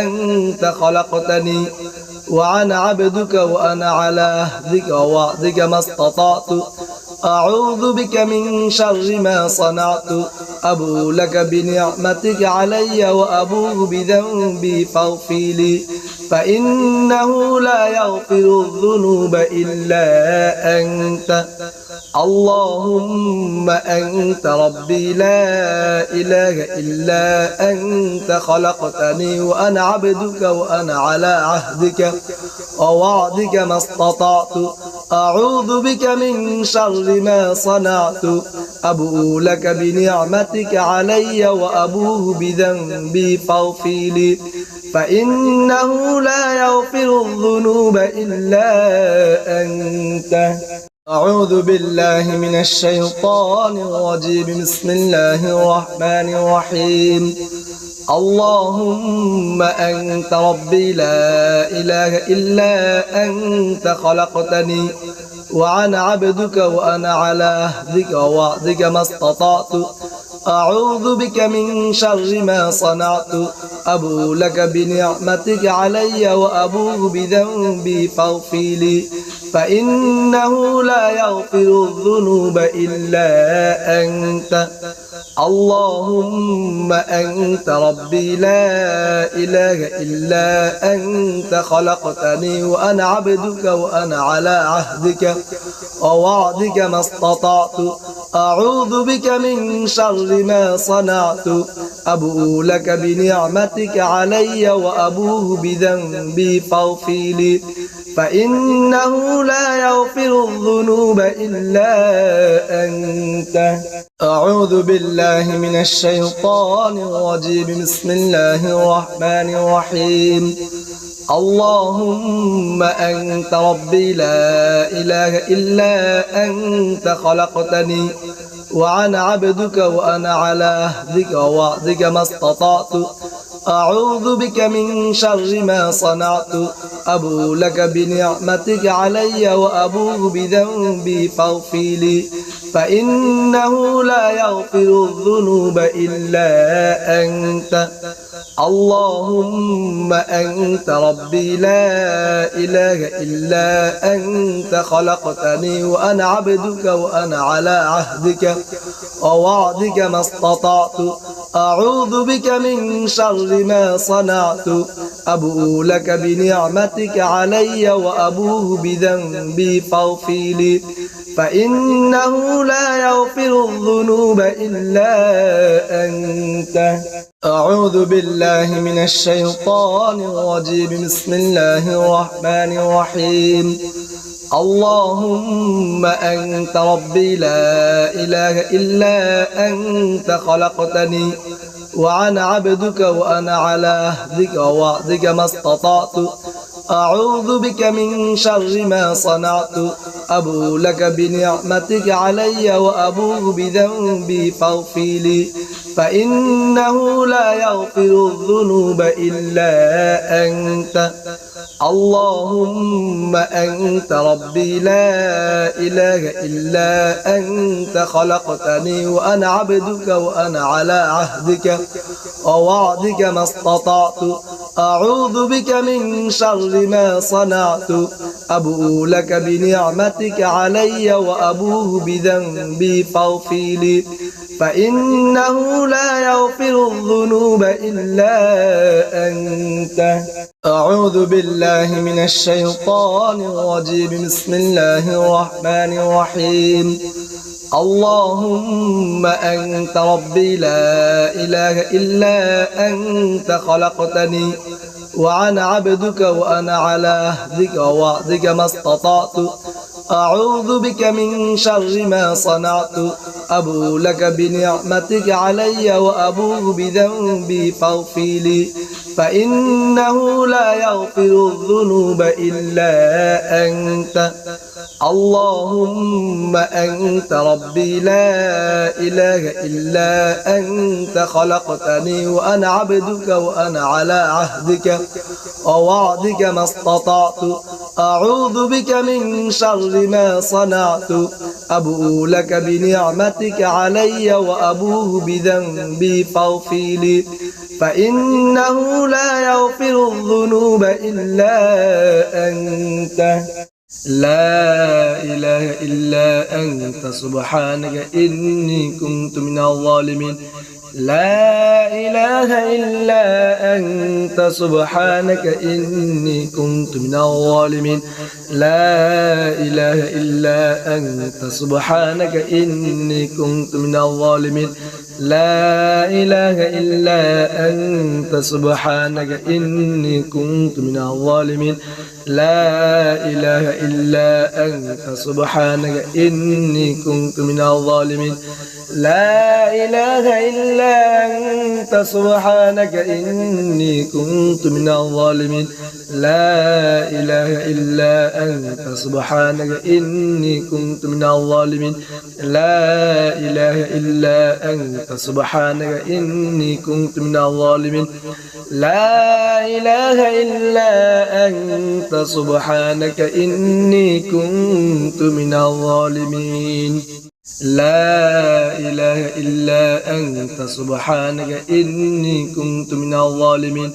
Speaker 1: أنت خلقتني وأنا عبدك وأنا على عهدك ووعدك ما استطعت. أعوذ بك من شر ما صنعت. أبوء لك بنعمتك علي وأبوء بذنبي فاغفر لي فإنه لا يغفر الذنوب إلا أنت. اللهم أنت ربي لا إله إلا أنت خلقتني وأنا عبدك وأنا على عهدك ووعدك ما استطعت. أعوذ بك من شر ما صنعت. أبوء لك بنعمتك علي وأبوء بذنبي فاغفر لي فإنه لا يغفر الذنوب إلا أنت. أعوذ بالله من الشيطان الرجيم. بسم الله الرحمن الرحيم. اللهم أنت ربي لا إله إلا أنت خلقتني وأنا عبدك وأنا على عهدك ووعدك ما استطعت. أعوذ بك من شر ما صنعت. أبوء لك بنعمتك علي وأبوء بذنبي فاغفر لي فإنه لا يغفر الذنوب إلا أنت اللهم أنت ربي لا إله إلا أنت خلقتني وأنا عبدك وأنا على عهدك ووعدك ما استطعت أعوذ بك من شر ما صنعت أبوء لك بنعمتك علي وأبوء بذنبي فاغفر لي فإنه لا يغفر الذنوب إلا أنت أعوذ بالله من الشيطان الرجيم بسم الله الرحمن الرحيم اللهم أنت ربي لا إله إلا أنت خلقتني وأنا عبدك وأنا على عهدك ووعدك ما استطعت أعوذ بك من شر ما صنعت أبوء لك بنعمتك علي وأبوء بذنبي فاغفر لي فإنه لا يغفر الذنوب إلا أنت اللهم أنت ربي لا إله إلا أنت خلقتني وأنا عبدك وأنا على عهدك ووعدك ما استطعت أعوذ بك من شر ما صنعت أبوء لك بنعمتك علي وأبوء بذنبي فاغفر لي فإنه لا يغفر الذنوب إلا أنت أعوذ بالله من الشيطان الرجيم بسم الله الرحمن الرحيم اللهم أنت ربي لا إله إلا أنت خلقتني وأنا عبدك وأنا على عهدك ووعدك ما استطعت أعوذ بك من شر ما صنعت أبوء لك بنعمتك علي وأبوء بذنبي فاغفر لي فإنه لا يغفر الذنوب إلا أنت اللهم أنت ربي لا إله إلا أنت خلقتني وأنا عبدك وأنا على عهدك ووعدك ما استطعت أعوذ بك من شر ما صنعت أبوء لك بنعمتك علي وأبوء بذنبي فاغفر لي فإنه لا يغفر الذنوب إلا أنت أعوذ بالله من الشيطان الرجيم بسم الله الرحمن الرحيم اللهم أنت ربي لا إله إلا أنت خلقتني وأنا عبدك وأنا على عهدك ووعدك ما استطعت أعوذ بك من شر ما صنعت أبوء لك بنعمتك علي وأبوء بذنبي فاغفر لي فإنه لا يغفر الذنوب إلا أنت اللهم أنت ربي لا إله إلا أنت خلقتني وأنا عبدك وأنا على عهدك ووعدك ما استطعت أعوذ بك من شر ما صنعت أبوء لك بنعمتك علي وأبوء بذنبي فاغفر لي فإنه لا يغفر الذنوب إلا أنت لا إله إلا أنت سبحانك إني كنت من الظالمين لا إله إلا أنت سبحانك إني كنت من الظالمين لا إله إلا أنت سبحانك إني كنت من الظالمين لا إله إلا أنت سبحانك إني كنت من الظالمين لا إله إلا أنت سبحانك إني كنت من الظالمين لا إله إلا أنت سبحانك إني كنت من الظالمين لا إله إلا أنت سبحانك إني كنت من الظالمين لا إله إلا أنت سبحانك إني كنت من الظالمين لا إله إلا أنت سبحانك إني كنت من الظالمين لا إله إلا أنت سبحانك إني كنت من الظالمين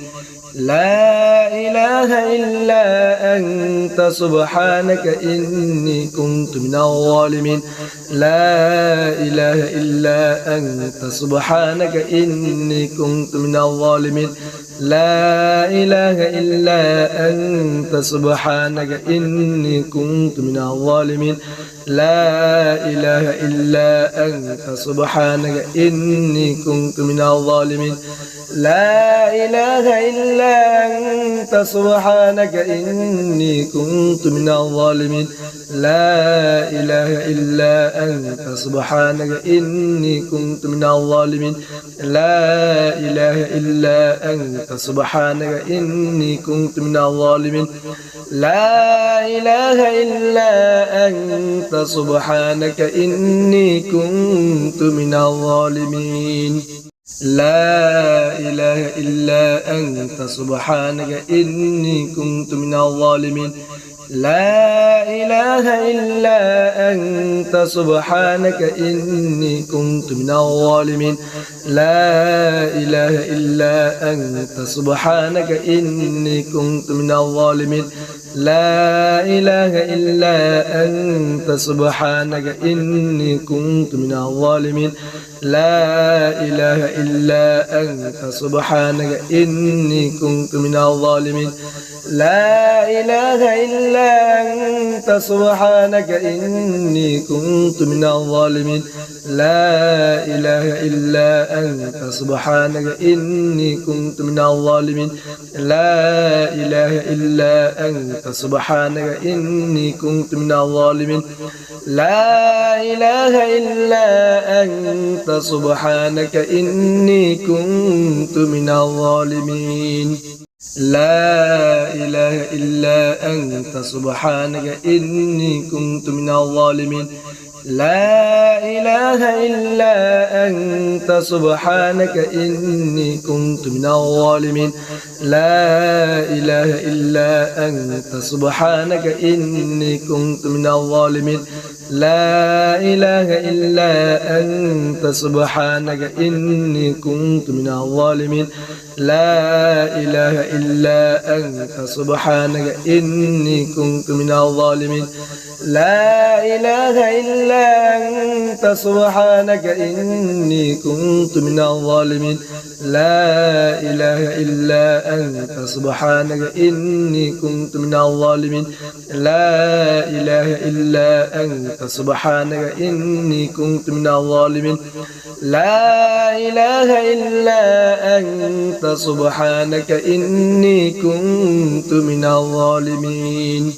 Speaker 1: لا إله إلا أنت سبحانك إني كنت من الظالمين لا إله إلا أنت سبحانك إني كنت من الظالمين لا إله إلا أنت سبحانك إني كنت من الظالمين لا إله إلا أنت سبحانك إني كنت من الظالمين لا إله إلا أنت سبحانك إني كنت من الظالمين لا إله إلا أنت سبحانك إني كنت من الظالمين لا إله إلا أنت سبحانك إني كنت من الظالمين لا إله إلا أنت سبحانك إني كنت من الظالمين لا إله إلا أنت سبحانك إني كنت من الظالمين لا إله إلا أنت سبحانك إني كنت من الظالمين لا إله إلا أنت سبحانك إني كنت من الظالمين لا إله إلا أنت سبحانك إني كنت من الظالمين لا إله إلا أنت سبحانك إني كنت من الظالمين لا إله إلا أنت سبحانك إني كنت من الظالمين لا إله إلا أنت سبحانك إني كنت من الظالمين لا إله إلا أنت سبحانك إني كنت من الظالمين لا إله إلا أنت سبحانك إني كنت من الظالمين لا إله إلا أنت سبحانك إني كنت من الظالمين لا إله إلا أنت سبحانك إني كنت من الظالمين لا إله إلا أنت سبحانك إني كنت من الظالمين لا إله إلا أنت سبحانك إني كنت من الظالمين لا إله إلا أنت سبحانك إني كنت من الظالمين لا إله إلا أنت سبحانك إني كنت من الظالمين لا إله إلا أنت سبحانك إني كنت من الظالمين لا إله إلا أنت سبحانك إني كنت من الظالمين لا إله إلا أنت سبحانك إني كنت من الظالمين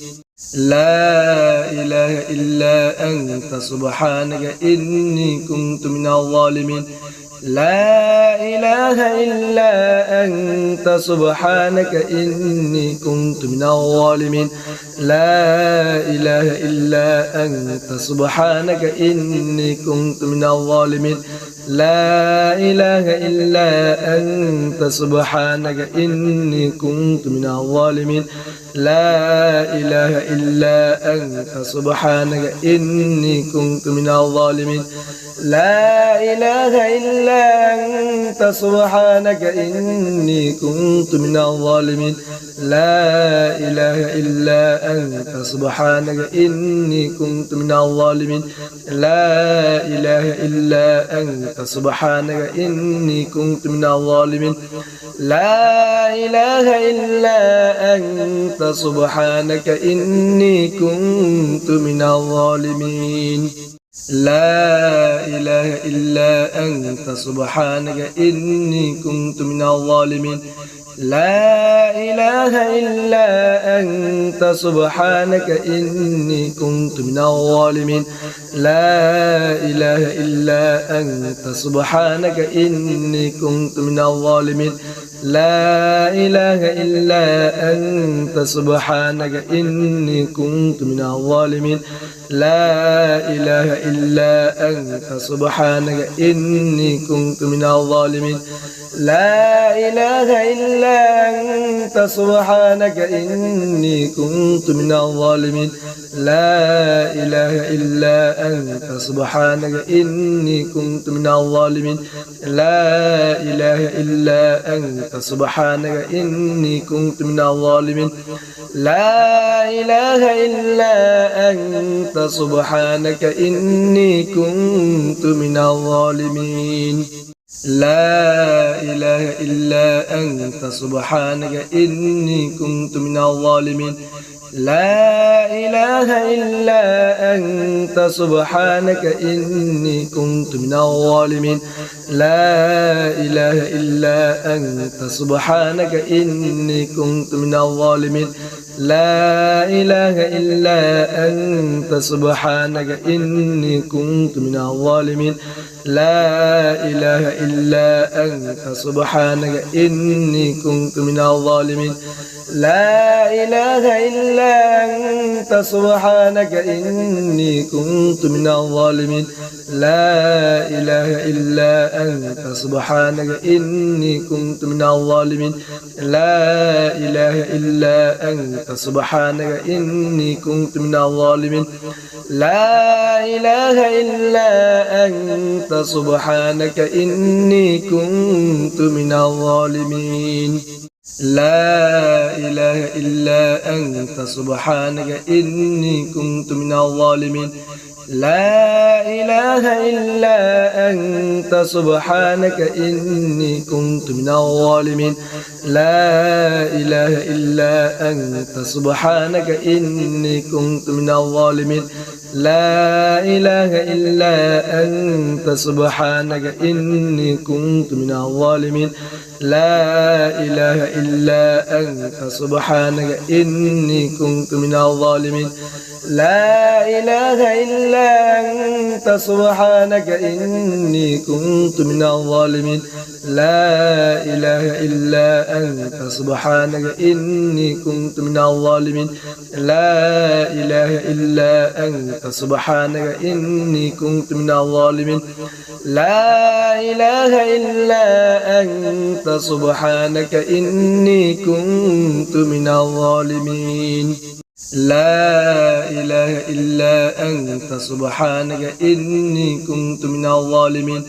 Speaker 1: لا إله إلا أنت سبحانك إني كنت من الظالمين لا إله إلا أنت سبحانك إني كنت من الظالمين لا إله إلا أنت سبحانك إني كنت من الظالمين لا إله إلا أنت سبحانك إني كنت من الظالمين لا إله إلا أنت سبحانك إني كنت من الظالمين لا إله إلا أنت سبحانك إني كنت من الظالمين لا إله إلا أنت سبحانك إني كنت من الظالمين لا إله إلا أنت سبحانك إني كنت من الظالمين لا إله إلا أنت سبحانك إني كنت من الظالمين لا إله إلا أنت سبحانك إني كنت من الظالمين لا إله إلا أنت سبحانك إني كنت من الظالمين لا إله إلا أنت سبحانك إني كنت من الظالمين لا إله إلا أنت سبحانك إني كنت من الظالمين لا إله إلا أنت سبحانك إني كنت من الظالمين لا إله إلا أنت سبحانك إني كنت من الظالمين لا إله إلا أنت سبحانك إني كنت من الظالمين لا إله إلا أنت سبحانك إني كنت من الظالمين لا إله إلا أنت سبحانك إني كنت من الظالمين لا إله إلا أنت سبحانك إني كنت من الظالمين لا إله إلا أنت سبحانك إني كنت من الظالمين لا إله إلا أنت سبحانك إني كنت من الظالمين لا إله إلا أنت سبحانك إني كنت من الظالمين لا إله إلا أنت سبحانك إني كنت من الظالمين لا إله إلا أنت سبحانك إني كنت من الظالمين لا إله إلا أنت سبحانك إني كنت من الظالمين لا إله إلا أنت سبحانك إني كنت من الظالمين لا إله إلا أنت سبحانك إني كنت من الظالمين لا إله إلا أنت سبحانك إني كنت من الظالمين لا إله إلا أنت سبحانك إني كنت من الظالمين لا إله إلا أنت سبحانك إني كنت من الظالمين لا إله إلا أنت سبحانك إني كنت من الظالمين لا إله إلا أنت سبحانك إني كنت من الظالمين لا إله إلا أنت سبحانك إني كنت من الظالمين لا إله إلا أنت سبحانك إني كنت من الظالمين لا إله إلا أنت سبحانك إني كنت من الظالمين لا إله إلا أنت سبحانك إني كنت من الظالمين لا إله إلا أنت سبحانك إني كنت من الظالمين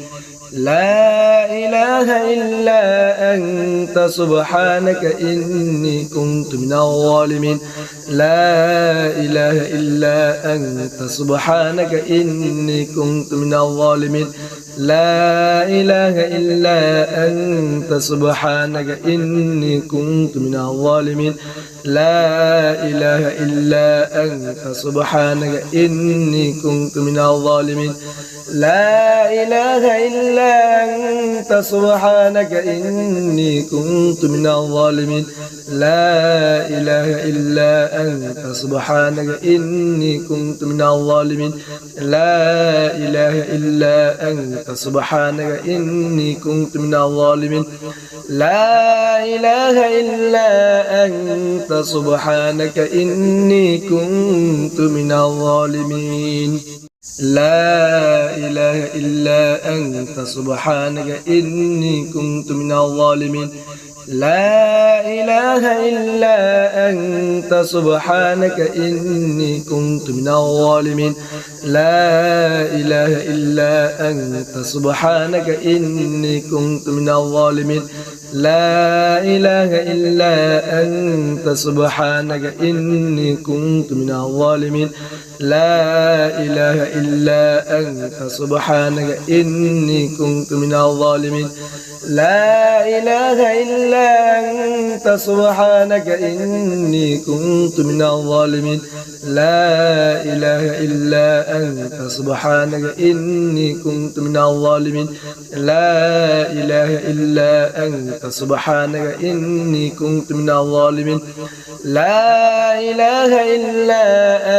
Speaker 1: لا إله إلا أنت سبحانك إني كنت من الظالمين لا إله إلا أنت سبحانك إني كنت من الظالمين لا إله إلا أنت سبحانك إني كنت من الظالمين لا إله إلا أنت سبحانك إني كنت من الظالمين لا إله إلا أنت سبحانك إني كنت من الظالمين لا إله إلا أنت سبحانك إني كنت من الظالمين لا إله إلا أنت سبحانك إني كنت من الظالمين لا إله إلا أنت سبحانك إني كنت من الظالمين لا إله إلا أنت سبحانك إني كنت من الظالمين لا إله إلا أنت سبحانك إني كنت من الظالمين لا إله إلا أنت سبحانك إني كنت من الظالمين لا إله إلا أنت سبحانك إني كنت من الظالمين لا إله إلا أنت سبحانك إني كنت من الظالمين لا إله إلا أنت سبحانك إني كنت من الظالمين لا إله إلا أنت سبحانك إني كنت من الظالمين لا إله إلا أنت سبحانك إني كنت من الظالمين لا إله إلا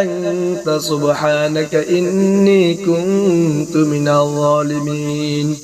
Speaker 1: أنت سبحانك إني كنت من الظالمين.